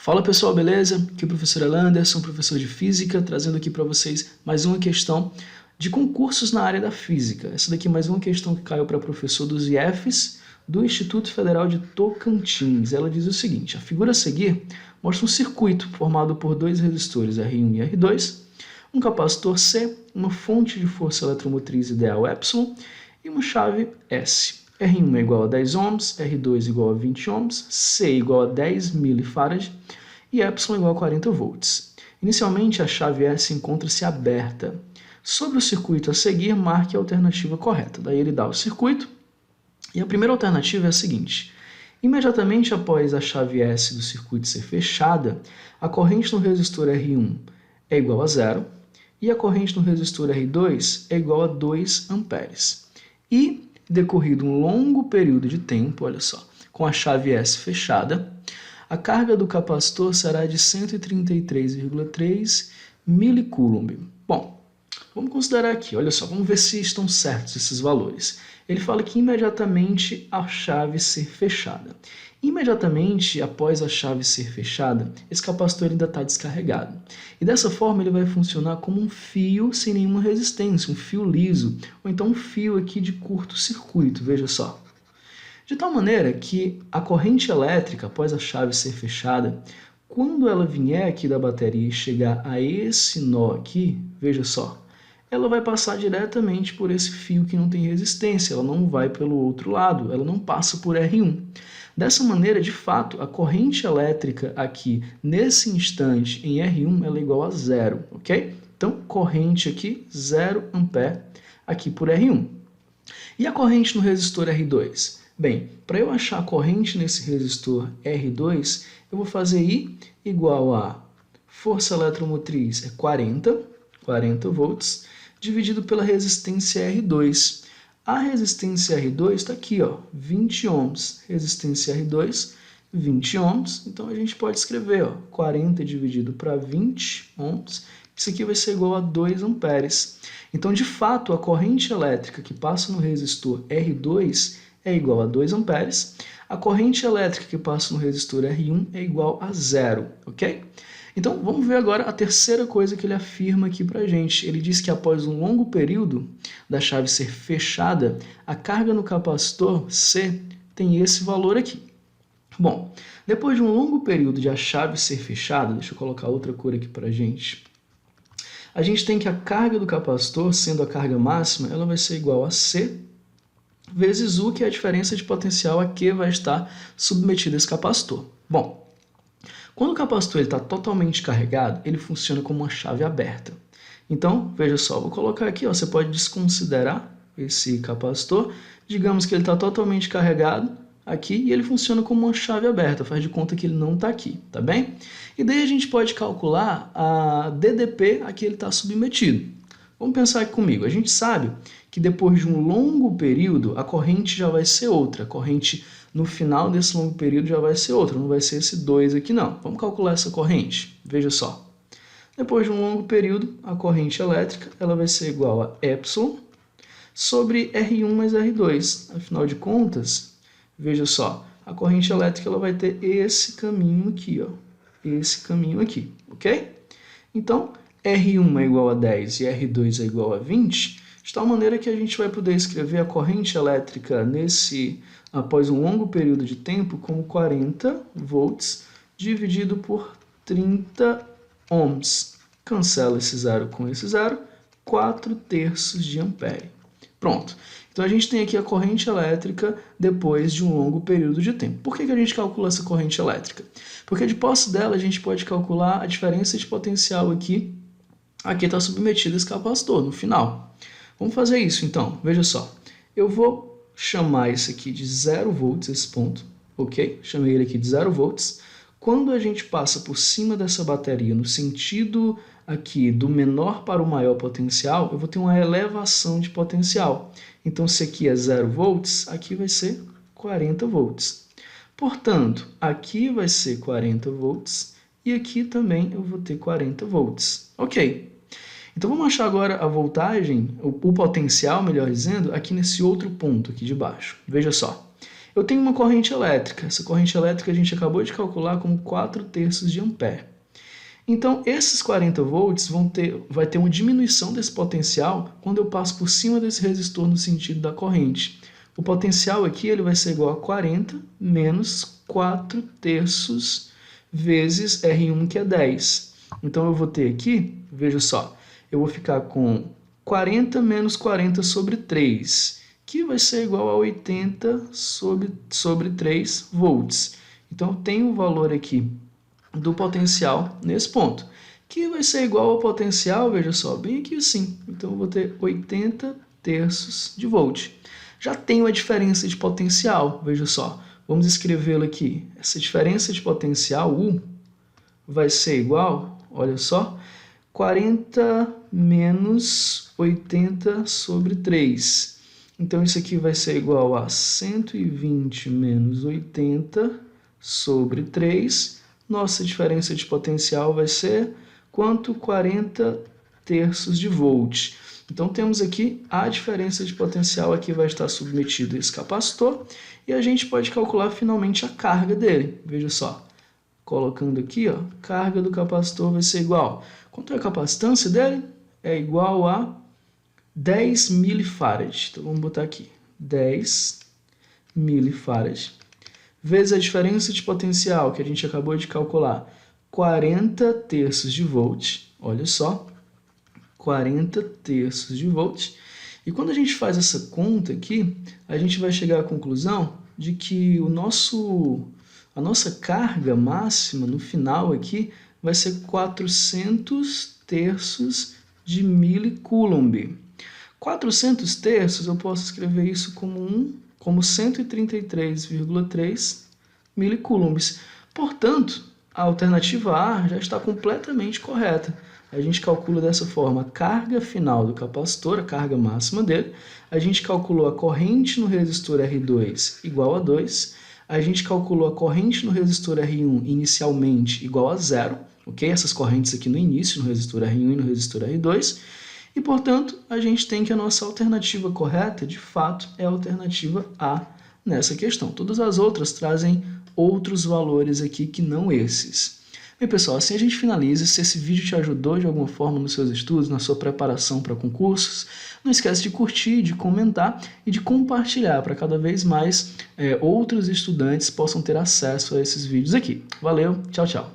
Fala pessoal, beleza? Aqui é o professor Anderson, professor de Física, trazendo aqui para vocês mais uma questão de concursos na área da Física. Essa daqui é mais uma questão que caiu para professor dos IEFs do Instituto Federal de Tocantins. Ela diz o seguinte: a figura a seguir mostra um circuito formado por dois resistores R1 e R2, um capacitor C, uma fonte de força eletromotriz ideal E e uma chave S. R1 é igual a 10 ohms, R2 igual a 20 ohms, C igual a 10 milifarad e E igual a 40 volts. Inicialmente, a chave S encontra-se aberta. Sobre o circuito a seguir, marque a alternativa correta. Daí ele dá o circuito, e a primeira alternativa é a seguinte: imediatamente após a chave S do circuito ser fechada, a corrente no resistor R1 é igual a zero, e a corrente no resistor R2 é igual a 2 amperes. E, decorrido um longo período de tempo, olha só, com a chave S fechada, a carga do capacitor será de 133,3 milicoulomb. Bom, vamos considerar aqui, olha só, vamos ver se estão certos esses valores. Ele fala que imediatamente a chave ser fechada. Imediatamente após a chave ser fechada, esse capacitor ainda está descarregado. E dessa forma ele vai funcionar como um fio sem nenhuma resistência, um fio liso, ou então um fio aqui de curto-circuito, veja só. De tal maneira que a corrente elétrica, após a chave ser fechada, quando ela vier aqui da bateria e chegar a esse nó aqui, veja só, ela vai passar diretamente por esse fio que não tem resistência, ela não vai pelo outro lado, ela não passa por R1. Dessa maneira, de fato, a corrente elétrica aqui, nesse instante, em R1, ela é igual a zero, ok? Então, corrente aqui, 0 ampere, aqui por R1. E a corrente no resistor R2? Bem, para eu achar a corrente nesse resistor R2, eu vou fazer I igual a força eletromotriz é 40 volts, dividido pela resistência R2. A resistência R2 está aqui, ó, 20 ohms. Resistência R2, 20 ohms. Então, a gente pode escrever, ó, 40 dividido para 20 ohms. Isso aqui vai ser igual a 2 amperes. Então, de fato, a corrente elétrica que passa no resistor R2 é igual a 2 amperes. A corrente elétrica que passa no resistor R1 é igual a zero, ok? Então, vamos ver agora a terceira coisa que ele afirma aqui para a gente. Ele diz que após um longo período da chave ser fechada, a carga no capacitor C tem esse valor aqui. Bom, depois de um longo período de a chave ser fechada, deixa eu colocar outra cor aqui para a gente tem que a carga do capacitor, sendo a carga máxima, ela vai ser igual a C vezes U, que é a diferença de potencial a que vai estar submetido esse capacitor. Bom, quando o capacitor está totalmente carregado, ele funciona como uma chave aberta. Então, veja só, vou colocar aqui, ó, você pode desconsiderar esse capacitor. Digamos que ele está totalmente carregado aqui e ele funciona como uma chave aberta, faz de conta que ele não está aqui, tá bem? E daí a gente pode calcular a DDP a que ele está submetido. Vamos pensar aqui comigo. A gente sabe que depois de um longo período, a corrente já vai ser outra. A corrente no final desse longo período já vai ser outra, não vai ser esse 2 aqui não. Vamos calcular essa corrente. Veja só. Depois de um longo período, a corrente elétrica ela vai ser igual a E sobre R1 mais R2. Afinal de contas, veja só, a corrente elétrica ela vai ter esse caminho aqui, ó. Esse caminho aqui, ok? Então, R1 é igual a 10 e R2 é igual a 20, de tal maneira que a gente vai poder escrever a corrente elétrica após um longo período de tempo como 40 volts dividido por 30 ohms. Cancela esse zero com esse zero, 4/3 de ampere. Pronto. Então, a gente tem aqui a corrente elétrica depois de um longo período de tempo. Por que a gente calcula essa corrente elétrica? Porque de posse dela, a gente pode calcular a diferença de potencial aqui está submetido esse capacitor no final. Vamos fazer isso, então. Veja só. Eu vou chamar esse aqui de 0 volts, esse ponto, ok? Chamei ele aqui de 0 volts. Quando a gente passa por cima dessa bateria no sentido aqui do menor para o maior potencial, eu vou ter uma elevação de potencial. Então, se aqui é 0 volts, aqui vai ser 40 volts. Portanto, aqui vai ser 40 volts e aqui também eu vou ter 40 volts. Ok. Então, vamos achar agora a voltagem, o potencial, melhor dizendo, aqui nesse outro ponto aqui de baixo. Veja só. Eu tenho uma corrente elétrica. Essa corrente elétrica a gente acabou de calcular como 4/3 de ampere. Então, esses 40 volts vai ter uma diminuição desse potencial quando eu passo por cima desse resistor no sentido da corrente. O potencial aqui ele vai ser igual a 40 menos 4/3 vezes R1, que é 10. Então, eu vou ter aqui, veja só, eu vou ficar com 40 menos 40 sobre 3, que vai ser igual a 80 sobre 3 volts. Então, eu tenho o valor aqui do potencial nesse ponto, que vai ser igual ao potencial, veja só, bem aqui assim. Então, eu vou ter 80/3 de volt. Já tenho a diferença de potencial, veja só. Vamos escrevê-lo aqui. Essa diferença de potencial, U, vai ser igual, olha só, 40 menos 80 sobre 3. Então, isso aqui vai ser igual a 120 menos 80 sobre 3. Nossa diferença de potencial vai ser quanto? 40/3 de volt. Então, temos aqui a diferença de potencial, aqui vai estar submetido a esse capacitor, e a gente pode calcular finalmente a carga dele. Veja só, colocando aqui, ó, carga do capacitor vai ser igual. Quanto é a capacitância dele? É igual a 10 milifarad. Então, vamos botar aqui, 10 milifarad. Vezes a diferença de potencial, que a gente acabou de calcular, 40/3 de volt, olha só, 40/3 de volt. E quando a gente faz essa conta aqui, a gente vai chegar à conclusão de que a nossa carga máxima no final aqui vai ser 400/3 de milicoulomb. 400/3 eu posso escrever isso como 133,3 milicoulombs. Portanto, a alternativa A já está completamente correta. A gente calcula dessa forma a carga final do capacitor, a carga máxima dele. A gente calculou a corrente no resistor R2 igual a 2. A gente calculou a corrente no resistor R1 inicialmente igual a 0. Ok? Essas correntes aqui no início, no resistor R1 e no resistor R2. E, portanto, a gente tem que a nossa alternativa correta, de fato, é a alternativa A nessa questão. Todas as outras trazem outros valores aqui que não esses. Bem, pessoal, assim a gente finaliza. Se esse vídeo te ajudou de alguma forma nos seus estudos, na sua preparação para concursos, não esquece de curtir, de comentar e de compartilhar para cada vez mais outros estudantes possam ter acesso a esses vídeos aqui. Valeu, tchau, tchau!